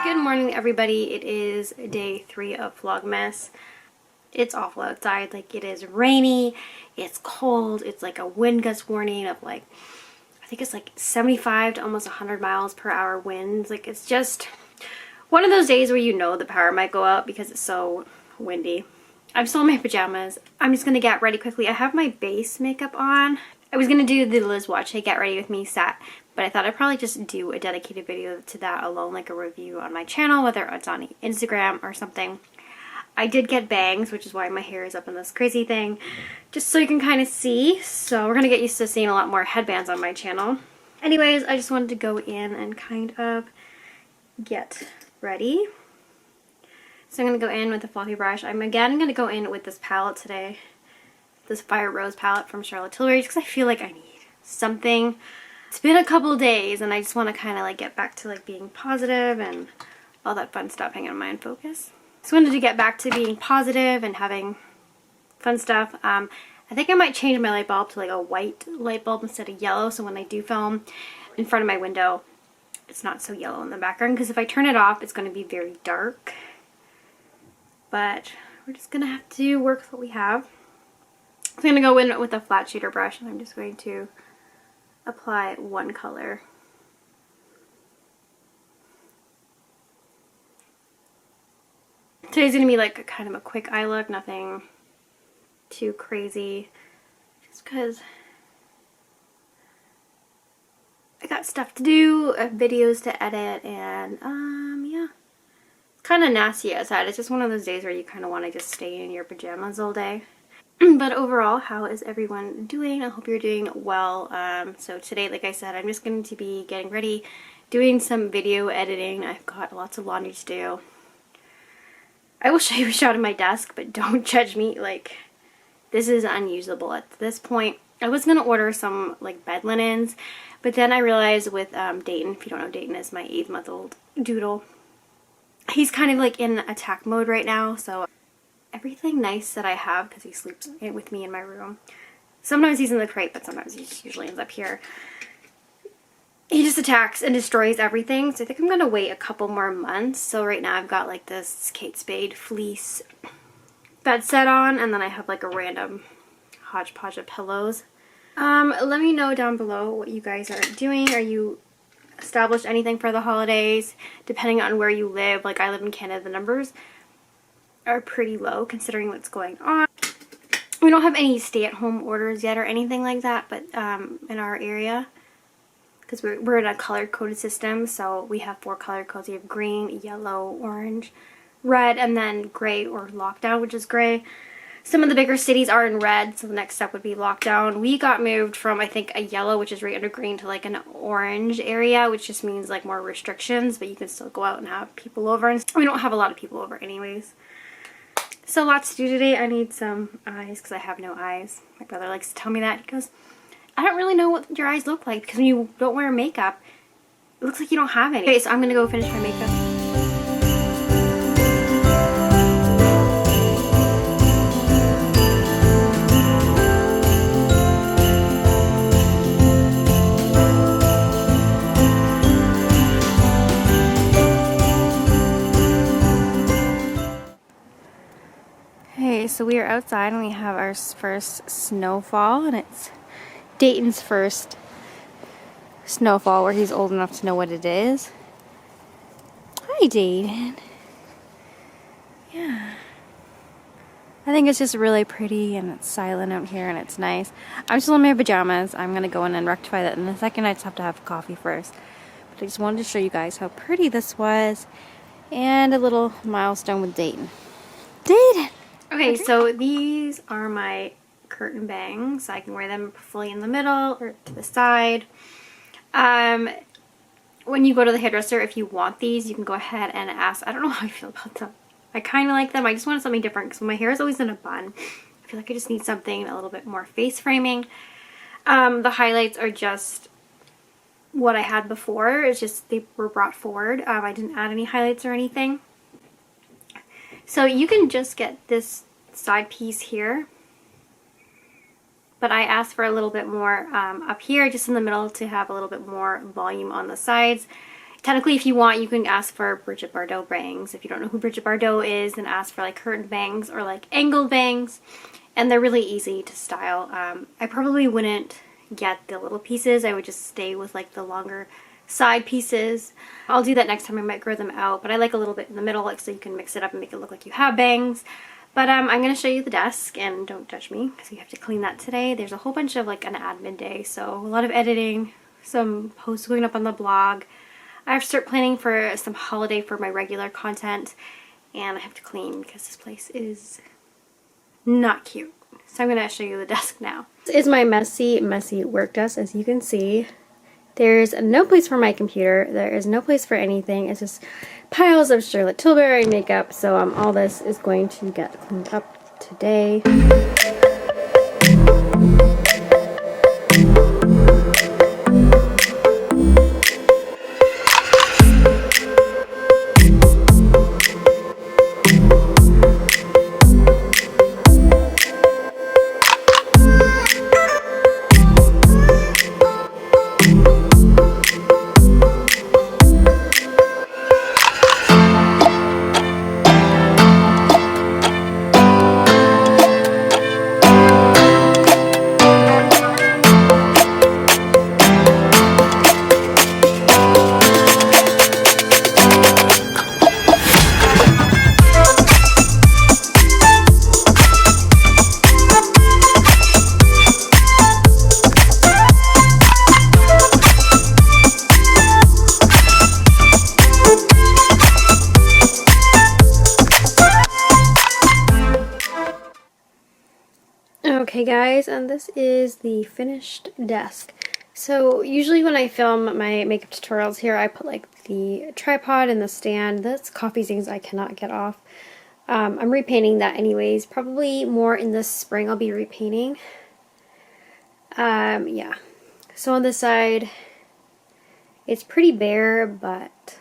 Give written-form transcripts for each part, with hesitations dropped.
Good morning, everybody. It is day 3 of Vlogmas. It's awful outside. Like, it is rainy, it's cold, it's like a wind gust warning of like, I think it's like 75 to almost 100 miles per hour winds. Like, it's just one of those days where you know the power might go out because it's so windy. I'm still in my pajamas. I'm just gonna get ready quickly. I have my base makeup on. I was gonna do the Liz Watch Hey Get Ready With Me set, but I thought I'd probably just do a dedicated video to that alone, like a review on my channel, whether it's on Instagram or something. I did get bangs, which is why my hair is up in this crazy thing, just so you can kind of see. So we're gonna get used to seeing a lot more headbands on my channel. Anyways, I just wanted to go in and kind of get ready. So I'm going to go in with a fluffy brush. I'm again going to go in with this palette today. This Fire Rose palette from Charlotte Tilbury, because I feel like I need something. It's been a couple days and I just want to kind of like get back to like being positive and all that fun stuff. Hang on, mind focus. So I wanted to get back to being positive and having fun stuff. I think I might change my light bulb to like a white light bulb instead of yellow, so when I do film in front of my window, it's not so yellow in the background, because if I turn it off, it's going to be very dark. But we're just going to have to work with what we have. I'm going to go in with a flat shooter brush, and I'm just going to apply one color. Today's going to be like kind of a quick eye look, nothing too crazy, just because I got stuff to do, videos to edit, and yeah. Kind of nasty outside. It's just one of those days where you kind of want to just stay in your pajamas all day. But overall, how is everyone doing? I hope you're doing well. So today, like I said, I'm just going to be getting ready, doing some video editing. I've got lots of laundry to do. I will show you a shot of my desk, but don't judge me. Like, this is unusable at this point. I was going to order some like bed linens, but then I realized with Dayton, if you don't know, Dayton is my 8-month-old doodle. He's kind of like in attack mode right now, so everything nice that I have, because he sleeps with me in my room. Sometimes he's in the crate, but sometimes he usually ends up here. He just attacks and destroys everything, so I think I'm going to wait a couple more months. So right now I've got like this Kate Spade fleece bed set on, and then I have like a random hodgepodge of pillows. Let me know down below what you guys are doing. Are you established anything for the holidays? Depending on where you live, like I live in Canada, the numbers are pretty low considering what's going on. We don't have any stay-at-home orders yet or anything like that, but in our area, because we're in a color-coded system, so we have 4 color codes. We have green, yellow, orange, red, and then gray or lockdown, which is gray. Some of the bigger cities are in red, so the next step would be lockdown. We got moved from, I think, a yellow, which is right under green, to like an orange area, which just means like more restrictions, but you can still go out and have people over. And we don't have a lot of people over anyways. So lots to do today. I need some eyes because I have no eyes. My brother likes to tell me that. He goes, I don't really know what your eyes look like, because when you don't wear makeup, it looks like you don't have any. Okay, so I'm going to go finish my makeup. So we are outside and we have our first snowfall, and it's Dayton's first snowfall where he's old enough to know what it is. Hi, Dayton. Yeah. I think it's just really pretty and it's silent out here and it's nice. I'm still in my pajamas. I'm going to go in and rectify that in a second. I just have to have coffee first. But I just wanted to show you guys how pretty this was and a little milestone with Dayton. Dayton! Okay, so these are my curtain bangs. I can wear them fully in the middle or to the side. When you go to the hairdresser, if you want these, you can go ahead and ask. I don't know how I feel about them. I kind of like them. I just wanted something different because my hair is always in a bun. I feel like I just need something a little bit more face framing. The highlights are just what I had before. It's just they were brought forward. I didn't add any highlights or anything. So you can just get this side piece here, but I asked for a little bit more up here, just in the middle, to have a little bit more volume on the sides. Technically, if you want, you can ask for Brigitte Bardot bangs. If you don't know who Brigitte Bardot is, then ask for like curtained bangs or like angled bangs. And they're really easy to style. I probably wouldn't get the little pieces. I would just stay with like the longer side pieces. I'll do that next time. I might grow them out, but I like a little bit in the middle, like so you can mix it up and make it look like you have bangs. But I'm going to show you the desk, and don't judge me because we have to clean that today. There's a whole bunch of like an admin day, so a lot of editing, some posts going up on the blog. I have to start planning for some holiday for my regular content, and I have to clean because this place is not cute. So I'm going to show you the desk now. This is my messy work desk, as you can see. There's no place for my computer. There is no place for anything. It's just piles of Charlotte Tilbury makeup. So all this is going to get cleaned up today. Okay guys, and this is the finished desk. So usually when I film my makeup tutorials here, I put like the tripod and the stand. That's coffee things I cannot get off. I'm repainting that anyways. Probably more in the spring I'll be repainting. Yeah. So on this side, it's pretty bare, but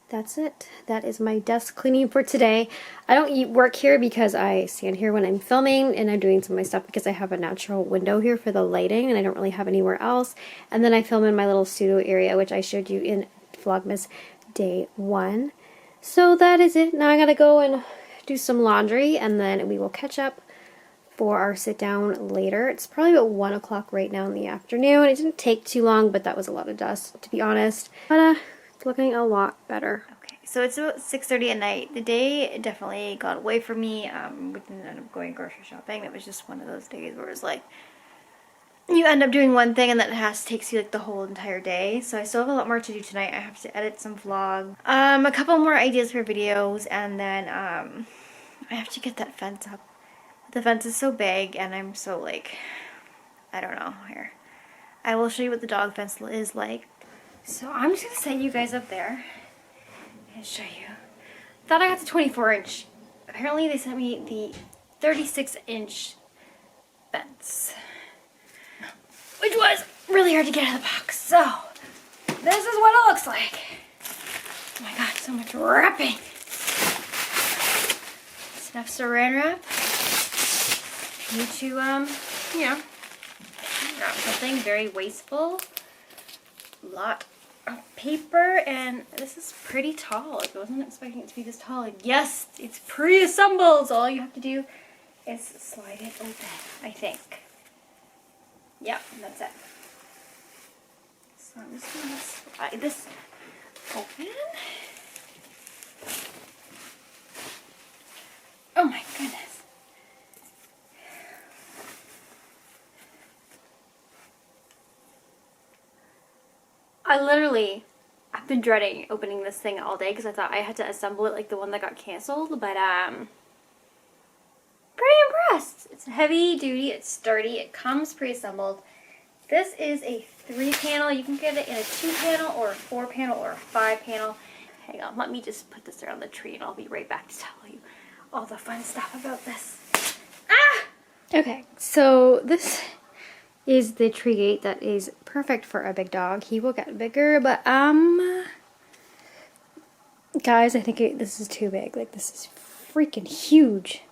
that's it. That is my desk cleaning for today. I don't work here because I stand here when I'm filming and I'm doing some of my stuff because I have a natural window here for the lighting and I don't really have anywhere else. And then I film in my little studio area, which I showed you in Vlogmas Day 1. So that is it. Now I gotta go and do some laundry and then we will catch up for our sit down later. It's probably about 1 o'clock right now in the afternoon. It didn't take too long, but that was a lot of dust, to be honest. But it's looking a lot better. Okay, so it's about 6:30 at night. The day definitely got away from me. We didn't end up going grocery shopping. It was just one of those days where it's like you end up doing one thing and then it takes you like the whole entire day. So I still have a lot more to do tonight. I have to edit some vlog, a couple more ideas for videos, and then I have to get that fence up. The fence is so big and I'm so like, I don't know. Here, I will show you what the dog fence is like. So I'm just going to set you guys up there and show you. Thought I got the 24-inch. Apparently they sent me the 36-inch fence, which was really hard to get out of the box. So this is what it looks like. Oh my god, so much wrapping. It's enough saran wrap. You need to, wrap something very wasteful. Lot of paper, and this is pretty tall. Like, I wasn't expecting it to be this tall. Like, yes, it's pre-assembled. All you have to do is slide it open, I think. Yep, that's it. So I'm just gonna slide this open. Oh my goodness. I've been dreading opening this thing all day because I thought I had to assemble it like the one that got canceled, but pretty impressed. It's heavy duty, it's sturdy, it comes pre-assembled. This is a 3-panel. You can get it in a 2-panel or a 4-panel or a 5-panel. Hang on, let me just put this around the tree and I'll be right back to tell you all the fun stuff about this. Ah! Okay, so this is the tree gate that is perfect for a big dog. He will get bigger, but guys, I think this is too big. Like, this is freaking huge.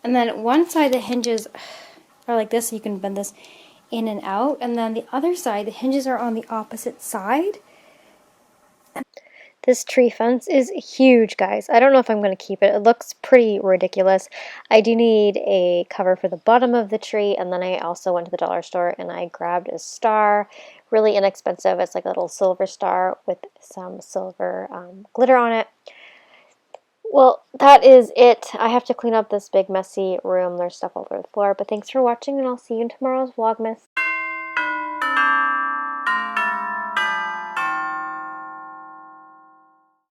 And then one side the hinges are like this, so you can bend this in and out, and then the other side the hinges are on the opposite side. This tree fence is huge, guys. I don't know if I'm going to keep it. It looks pretty ridiculous. I do need a cover for the bottom of the tree, and then I also went to the dollar store and I grabbed a star. Really inexpensive. It's like a little silver star with some silver glitter on it. Well, that is it. I have to clean up this big messy room. There's stuff all over the floor. But thanks for watching, and I'll see you in tomorrow's Vlogmas.